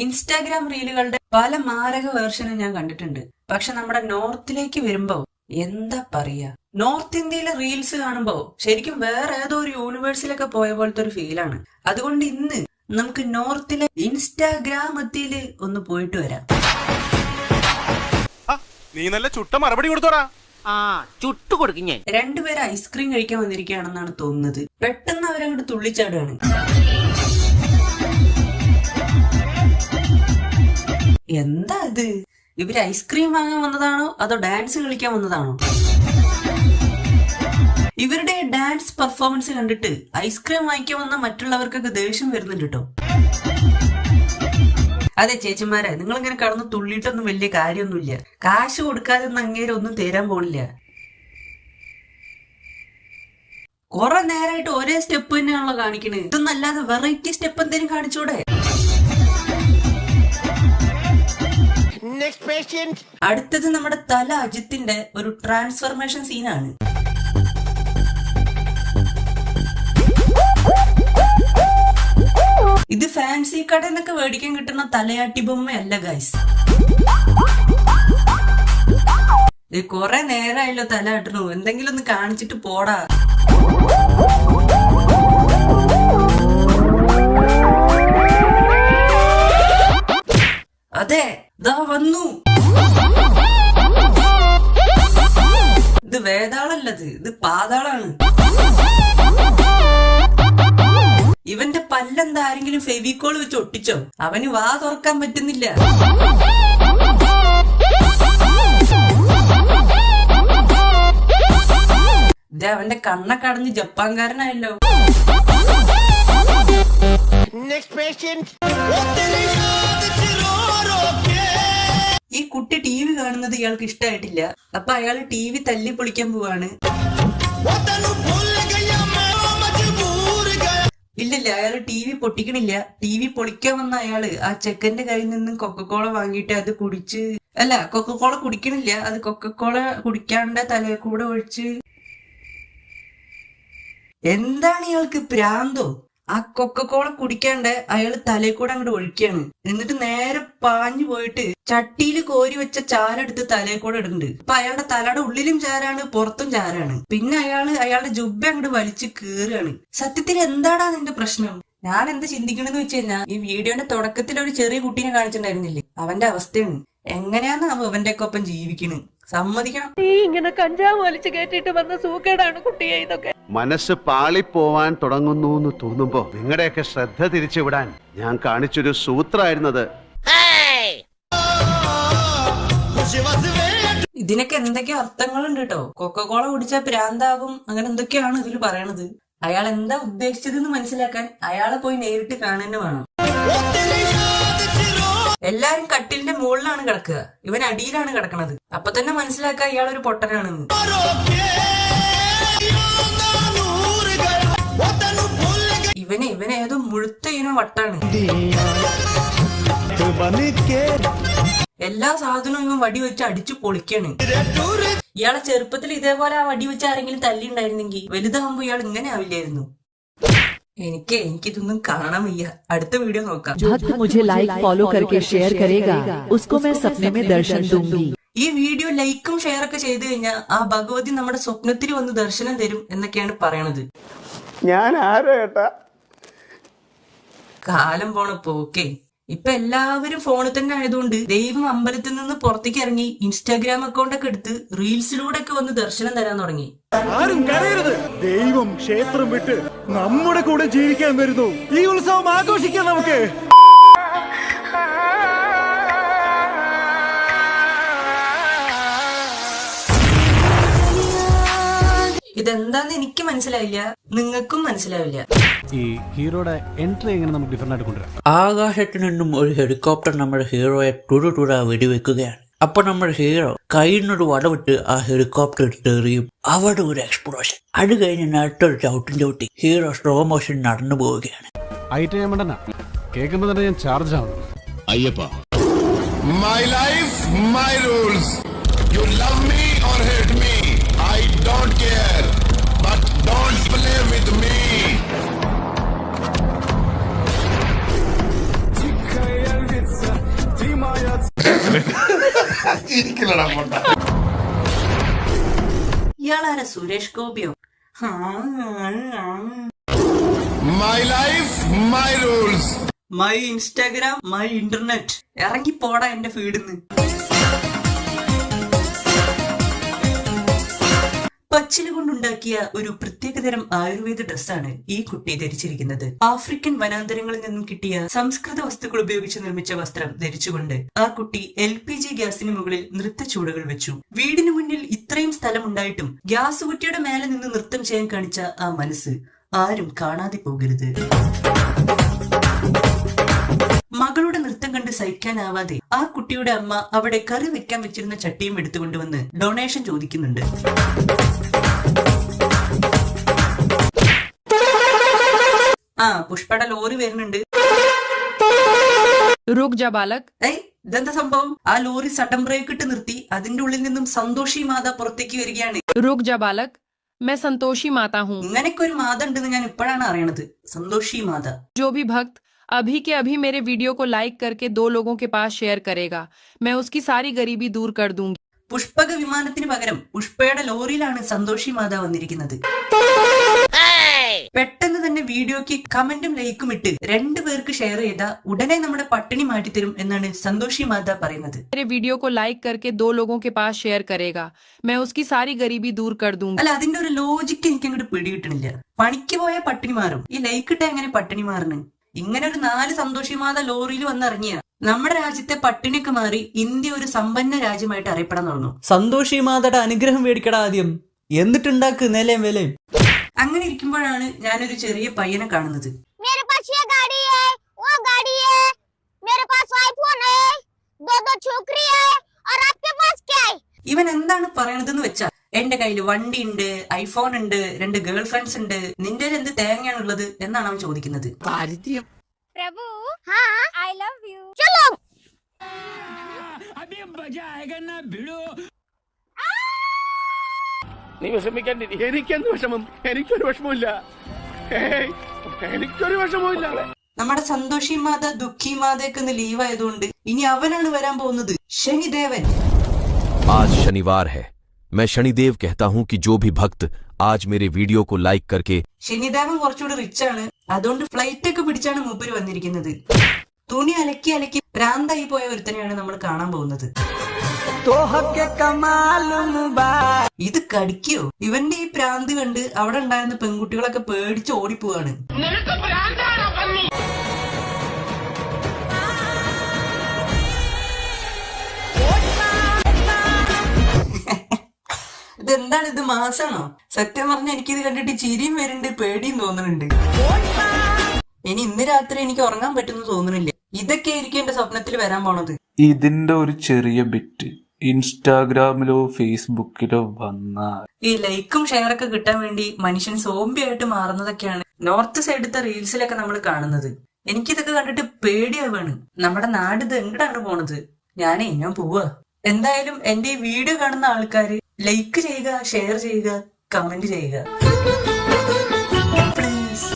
Instagram റീലുകളുടെ പല മാരക വേർഷനും ഞാൻ കണ്ടിട്ടുണ്ട്. പക്ഷെ നമ്മുടെ നോർത്തിലേക്ക് വരുമ്പോ എന്താ പറയാ, നോർത്ത് ഇന്ത്യയിലെ റീൽസ് കാണുമ്പോ ശരിക്കും വേറെ ഏതോ ഒരു യൂണിവേഴ്സിലൊക്കെ പോയ പോലത്തെ ഒരു ഫീലാണ്. അതുകൊണ്ട് ഇന്ന് നമുക്ക് നോർത്തിലെ ഇൻസ്റ്റാഗ്രാമത്തില് ഒന്ന് പോയിട്ട് വരാം. നീ നല്ല ചുട്ട മറുപടി കൊടുത്തോടാ. ചുട്ടു കൊടുക്കും ഞാൻ. രണ്ടുപേരും ഐസ്ക്രീം കഴിക്കാൻ വന്നിരിക്കുകയാണെന്നാണ് തോന്നുന്നത്. പെട്ടെന്ന് അവരങ്ങോട്ട് തുള്ളിച്ചാടുകയാണ്. എന്താ ഇത്? ഇവര് ഐസ്ക്രീം വാങ്ങാൻ വന്നതാണോ അതോ ഡാൻസ് കളിക്കാൻ വന്നതാണോ? ഇവരുടെ ഡാൻസ് പെർഫോമൻസ് കണ്ടിട്ട് ഐസ്ക്രീം വാങ്ങിക്കാൻ വന്ന മറ്റുള്ളവർക്കൊക്കെ ദേഷ്യം വരുന്നുണ്ട് കേട്ടോ. അതെ ചേച്ചിമാരെ, നിങ്ങളിങ്ങനെ കടന്ന് തുള്ളിയിട്ടൊന്നും വലിയ കാര്യമൊന്നുമില്ല. കാശ് കൊടുക്കാതെ അങ്ങേരെ ഒന്നും തരാൻ പോണില്ല. കുറെ നേരമായിട്ട് ഒരേ സ്റ്റെപ്പ് തന്നെയാണല്ലോ കാണിക്കണേ. ഇതൊന്നല്ലാതെ വെറൈറ്റി സ്റ്റെപ്പ് എന്തെങ്കിലും കാണിച്ചൂടെ? അടുത്തത് നമ്മുടെ തല അജിത്തിന്റെ ഒരു ട്രാൻസ്ഫർമേഷൻ സീനാണ്. ഇത് ഫാൻസി കടയിൽ നിന്നൊക്കെ മേടിക്കാൻ കിട്ടുന്ന തലയാട്ടി ബൊമ്മയല്ല ഗൈസ്. ഇത് കൊറേ നേരമായല്ലോ തല ആട്ടണു, എന്തെങ്കിലും ഒന്ന് കാണിച്ചിട്ട് പോടാ. അതെ, ദാ വന്നു. ഇത് വേതാളല്ലത്, ഇത് പാതാളാണ്. ഇവന്റെ പല്ലെന്താ ആരെങ്കിലും ഫെവിക്കോൾ വെച്ച് ഒട്ടിച്ചോ? അവന് വാ തുറക്കാൻ പറ്റുന്നില്ല. ഇത് അവന്റെ കണ്ണൊക്കെ അടഞ്ഞ് ജപ്പാൻകാരനായല്ലോ. ഈ കുട്ടി ടി വി കാണുന്നത് ഇയാൾക്ക് ഇഷ്ടമായിട്ടില്ല. അപ്പൊ അയാൾ ടി വി തല്ലി പൊളിക്കാൻ പോവാണ്. ഇല്ലില്ല, അയാൾ ടി വി പൊട്ടിക്കണില്ല. ടി വി പൊളിക്കാൻ വന്ന അയാള് ആ ചെക്കന്റെ കയ്യിൽ നിന്നും കൊക്കക്കോള വാങ്ങിയിട്ട് അത് കുടിച്ച്, അല്ല കൊക്കക്കോള കുടിക്കണില്ല, അത് കൊക്കക്കോള കുടിക്കാണ്ട് തലയിൽ കൂടെ ഒഴിച്ച്. എന്താണ് ഇയാൾക്ക് പ്രാന്തോ? ആ കൊക്കക്കോള കുടിക്കാണ്ട് അയാള് തലയിൽ കൂടെ അങ്ങോട്ട് ഒഴിക്കാണ്. എന്നിട്ട് നേരെ പാഞ്ഞു പോയിട്ട് ചട്ടിയിൽ കോരി വെച്ച ചാരെടുത്ത് തലയിൽ കൂടെ ഇടുന്നുണ്ട്. അപ്പൊ അയാളുടെ തലയുടെ ഉള്ളിലും ചാരാണ്, പുറത്തും ചാരാണ്. പിന്നെ അയാളുടെ ജുബ്ബ അങ്ങോട്ട് വലിച്ചു കീറുകയാണ്. സത്യത്തിൽ എന്താടാ നിന്റെ പ്രശ്നം? ഞാൻ എന്ത് ചിന്തിക്കണെന്ന് വെച്ച് കഴിഞ്ഞാൽ, ഈ വീഡിയോന്റെ തുടക്കത്തിൽ ഒരു ചെറിയ കുട്ടീനെ കാണിച്ചിട്ടുണ്ടായിരുന്നില്ലേ, അവന്റെ അവസ്ഥയാണ്. എങ്ങനെയാന്ന് അവന്റെ ഒപ്പം ജീവിക്കണ്? സമ്മതിക്കണം. നീ ഇങ്ങനെ കഞ്ചാവ് വലിച്ചു കയറ്റിട്ട് വന്ന സൂക്കേടാണ് കുട്ടിയെ ഇതൊക്കെ. മനസ്സ് പാളിപ്പോവാൻ തുടങ്ങുന്നു എന്ന് തോന്നുമ്പോ നിങ്ങളുടെയൊക്കെ ശ്രദ്ധ തിരിച്ചുവിടാൻ ഞാൻ കാണിച്ചൊരു സൂത്രമായിരുന്നത്. ഇതിനൊക്കെ എന്തൊക്കെയോ അർത്ഥങ്ങളുണ്ട് കേട്ടോ. കൊക്കക്കോള കുടിച്ചാൽ പ്രാന്താവും, അങ്ങനെ എന്തൊക്കെയാണ് ഇതിൽ പറയണത്. അയാൾ എന്താ ഉദ്ദേശിച്ചതെന്ന് മനസ്സിലാക്കാൻ അയാളെ പോയി നേരിട്ട് കാണുന്നു വേണം. എല്ലാരും കട്ടിലിന്റെ മുകളിലാണ് കിടക്കുക, ഇവൻ അടിയിലാണ് കിടക്കണത്. അപ്പൊ തന്നെ മനസ്സിലാക്കുക ഇയാളൊരു പൊട്ടനാണെന്ന്. ഇവനെ ഏതോ മുഴുത്ത ഇനോ വട്ടാണ്. എല്ലാ സാധനവും ഇവൻ വടി വെച്ച് അടിച്ചു പൊളിക്കാണ്. ഇയാളെ ചെറുപ്പത്തിൽ ഇതേപോലെ ആ വടി വെച്ച് ആരെങ്കിലും തല്ലി ഉണ്ടായിരുന്നെങ്കിൽ വലുതാകുമ്പോ ഇയാൾ ഇങ്ങനെ ആവില്ലായിരുന്നു. എനിക്കിതൊന്നും കാണാൻ വയ്യ. അടുത്ത വീഡിയോ നോക്കാം. ഈ വീഡിയോ ലൈക്കും ഷെയർ ഒക്കെ ചെയ്തു കഴിഞ്ഞാൽ ആ ഭഗവതി നമ്മുടെ സ്വപ്നത്തിൽ വന്ന് ദർശനം തരും എന്നൊക്കെയാണ് പറയണത്. ഞാൻ ആരോ ഏട്ടാ, കാലം പോണ പോക്കേ. ഇപ്പൊ എല്ലാവരും ഫോണിൽ തന്നെ ആയതുകൊണ്ട് ദൈവം അമ്പലത്തിൽ നിന്ന് പുറത്തേക്ക് ഇറങ്ങി ഇൻസ്റ്റാഗ്രാം അക്കൗണ്ട് ഒക്കെ എടുത്ത് റീൽസിലൂടെ ഒക്കെ വന്ന് ദർശനം തരാൻ തുടങ്ങി. ആരും കരയരുത്, ദൈവം ക്ഷേത്രം വിട്ട് നമ്മുടെ കൂടെ ജീവിക്കാൻ വരുന്നു. ഈ ഉത്സവം ആഘോഷിക്കാം നമുക്ക്. ഇതെന്താന്ന് എനിക്ക് മനസ്സിലായില്ല, നിങ്ങൾക്കും മനസ്സിലാവില്ല. ഈ ഹീറോയുടെ എൻട്രി എങ്ങനെ നമുക്ക് ഡിഫറെന്റ് ആയിട്ട് കൊണ്ടുവരാം? ആകാശത്തു നിന്നും ഒരു ഹെലികോപ്റ്റർ നമ്മുടെ ഹീറോയെ തുറ വെടിവെക്കുകയാണ്. അപ്പൊ നമ്മുടെ ഹീറോ കയ്യിന്നൊരു വടവിട്ട് ആ ഹെലികോപ്റ്റർ എടുത്ത് എറിയും. അവിടെ ഒരു എക്സ്പ്ലോഷൻ. അത് കഴിഞ്ഞ് നട്ടൊരു ചവിട്ടി ഹീറോ സ്ലോ മോഷൻ നടന്നു പോവുകയാണ്. ഐറ്റം ഞാൻ വേണ്ട, കേൾക്കുമ്പോ തന്നെ ഞാൻ ചാർജ് ആവണം. Ayyappa, my life my rules. You love me or hate me, I don't care, but don't play with me. ചിരിക്കില്ലടാ പൊട്ട. ഇയാളാരാ സുരേഷ് ഗോപിയോ? My life, my rules. My Instagram, my internet. ഇറങ്ങി പോടാ എന്റെ ഫീഡിന്ന്. പച്ചില കൊണ്ടുണ്ടാക്കിയ ഒരു പ്രത്യേകതരം ആയുർവേദ ഡ്രസ്സാണ് ഈ കുട്ടി ധരിച്ചിരിക്കുന്നത്. ആഫ്രിക്കൻ വനാന്തരങ്ങളിൽ നിന്നും കിട്ടിയ സംസ്കൃത വസ്തുക്കൾ ഉപയോഗിച്ച് നിർമ്മിച്ച വസ്ത്രം ധരിച്ചുകൊണ്ട് ആ കുട്ടി LPG ഗ്യാസിന് മുകളിൽ നൃത്തച്ചുവടുകൾ വെച്ചു. വീടിന് മുന്നിൽ ഇത്രയും സ്ഥലമുണ്ടായിട്ടും ഗ്യാസ് കുറ്റിയുടെ മേലെ നിന്ന് നൃത്തം ചെയ്യാൻ കാണിച്ച ആ മനസ്സ് ആരും കാണാതെ പോകരുത്. മകളുടെ നൃത്തം കണ്ട് സഹിക്കാനാവാതെ ആ കുട്ടിയുടെ അമ്മ അവിടെ കറി വെക്കാൻ വെച്ചിരുന്ന ചട്ടിയും എടുത്തുകൊണ്ടുവന്ന് ഡൊണേഷൻ ചോദിക്കുന്നുണ്ട്. ആ പുഷ്പയുടെ ലോറി വരുന്നുണ്ട്. रुक जा बालक. ഇതെന്താ സംഭവം? ആ ലോറി സഡൻ ബ്രേക്ക് ഇട്ട് നിർത്തി അതിന്റെ ഉള്ളിൽ നിന്നും സന്തോഷി മാത പുറത്തേക്ക് വരികയാണ്. रुक जा बालक, मैं संतोषी माता हूँ. ഇങ്ങനെയൊക്കെ ഒരു മാത ഉണ്ടെന്ന് ഞാൻ ഇപ്പോഴാണ് അറിയണത്. സന്തോഷി മാത. जो भी भक्त अभी के अभी मेरे वीडियो को लाइक करके 2 लोगों के पास शेयर करेगा, मैं उसकी सारी गरीबी दूर कर दूंगी. പുഷ്പക വിമാനത്തിന് പകരം പുഷ്പയുടെ ലോറിയിലാണ് സന്തോഷി മാത വന്നിരിക്കുന്നത്. പെട്ടെന്ന് തന്നെ വീഡിയോക്ക് കമന്റും ലൈക്കും ഇട്ട് 2 പേർക്ക് ഷെയർ ചെയ്ത ഉടനെ നമ്മുടെ പട്ടിണി മാറ്റിത്തരും എന്നാണ് സന്തോഷി മാത പറയുന്നത്. मेरे वीडियो को लाइक करके 2 लोगों के पास शेयर करेगा, मैं उसकी सारी गरीबी दूर कर दूंगी. അല്ല, അതിന്റെ ഒരു ലോജിക്ക് എനിക്ക് അങ്ങോട്ട് പിടികിട്ടണില്ല. പണിക്ക് പോയ പട്ടിണി മാറും, ഈ ലൈക്ക് ഇട്ട എങ്ങനെ പട്ടിണി മാറണ്? ഇങ്ങനെ ഒരു 4 സന്തോഷി മാത ലോറിയിൽ വന്നിറങ്ങിയ നമ്മുടെ രാജ്യത്തെ പട്ടിണിയൊക്കെ മാറി ഇന്ത്യ ഒരു സമ്പന്ന രാജ്യമായിട്ട് അറിയപ്പെടാൻ തുടങ്ങും. സന്തോഷി മാതയുടെ അനുഗ്രഹം മേടിക്കടാ ആദ്യം, എന്നിട്ടുണ്ടാക്ക് നിലയും വിലയും. അങ്ങനെ ഇരിക്കുമ്പോഴാണ് ഞാനൊരു ചെറിയ പയ്യനെ കാണുന്നത്. ഇവൻ എന്താണ് പറയണതെന്ന് വെച്ചാ, എന്റെ കയ്യിൽ വണ്ടി ഉണ്ട്, ഐഫോൺ ഉണ്ട്, 2 ഗേൾ ഫ്രണ്ട്സ് ഉണ്ട്, നിന്റെ എന്ത് തേങ്ങയാണുള്ളത് എന്നാണ് അവൻ ചോദിക്കുന്നത്. प्रभु हाँ I love you. चलो अभी मजा आएगा ना भिड़ो. നീ വിഷമിക്കാണ്ടി. എനിക്കെന്ത് വിഷമം? എനിക്കൊരു വിഷമമില്ല. എനിക്കൊരു വിഷമമില്ല. നമ്മുടെ സന്തോഷി മാത ദുഃഖി മാതയൊക്കെ ഒന്ന് ലീവ് ആയതുകൊണ്ട് ഇനി അവനാണ് വരാൻ പോകുന്നത്, ശനിദേവൻ. आज शनिवार है, मैं शनिदेव कहता हूँ कि जो भी भक्त आज मेरे वीडियो को लाइक करके. ശനിദേവൻ കുറച്ചുകൂടി റിച്ച് ആണ്, അതുകൊണ്ട് ഫ്ലൈറ്റ് ഒക്കെ പിടിച്ചാണ് മൂപ്പര് വന്നിരിക്കുന്നത്. തുണി അലക്കി അലക്കി ഭ്രാന്തായി പോയ ഒരുത്തനെയാണ് നമ്മൾ കാണാൻ പോകുന്നത്. ഇത് കടിക്കോ? ഇവന്റെ ഈ ഭ്രാന്ത് കണ്ട് അവിടെ ഉണ്ടായിരുന്ന പെൺകുട്ടികളൊക്കെ പേടിച്ച് ഓടിപ്പോവാണ്. ഇതെന്താണ്, ഇത് മാസാണോ? സത്യം പറഞ്ഞ എനിക്കിത് കണ്ടിട്ട് ചിരിയും വരുന്നുണ്ട്, പേടിയും തോന്നുന്നുണ്ട്. ഇനി ഇന്ന് രാത്രി എനിക്ക് ഉറങ്ങാൻ പറ്റുമെന്ന് തോന്നുന്നില്ല. ഇതൊക്കെ ആയിരിക്കും എന്റെ സ്വപ്നത്തിൽ വരാൻ പോണത്. ഇതിന്റെ ഒരു ചെറിയ ബിറ്റ് ഇൻസ്റ്റാഗ്രാമിലോ ഫേസ്ബുക്കിലോ വന്നാൽ ഈ ലൈക്കും ഷെയറൊക്കെ കിട്ടാൻ വേണ്ടി മനുഷ്യൻ സോംബി ആയിട്ട് മാറുന്നതൊക്കെയാണ് നോർത്ത് സൈഡത്തെ റീൽസിലൊക്കെ നമ്മൾ കാണുന്നത്. എനിക്കിതൊക്കെ കണ്ടിട്ട് പേടിയാവാണ്. നമ്മുടെ നാട് ഇത് എങ്ങടാണ് പോണത്? ഞാൻ പോവാ. എന്തായാലും എന്റെ ഈ വീഡിയോ കാണുന്ന ആൾക്കാര് ലൈക്ക് ചെയ്യുക, ഷെയർ ചെയ്യുക, കമന്റ് ചെയ്യുക പ്ലീസ്.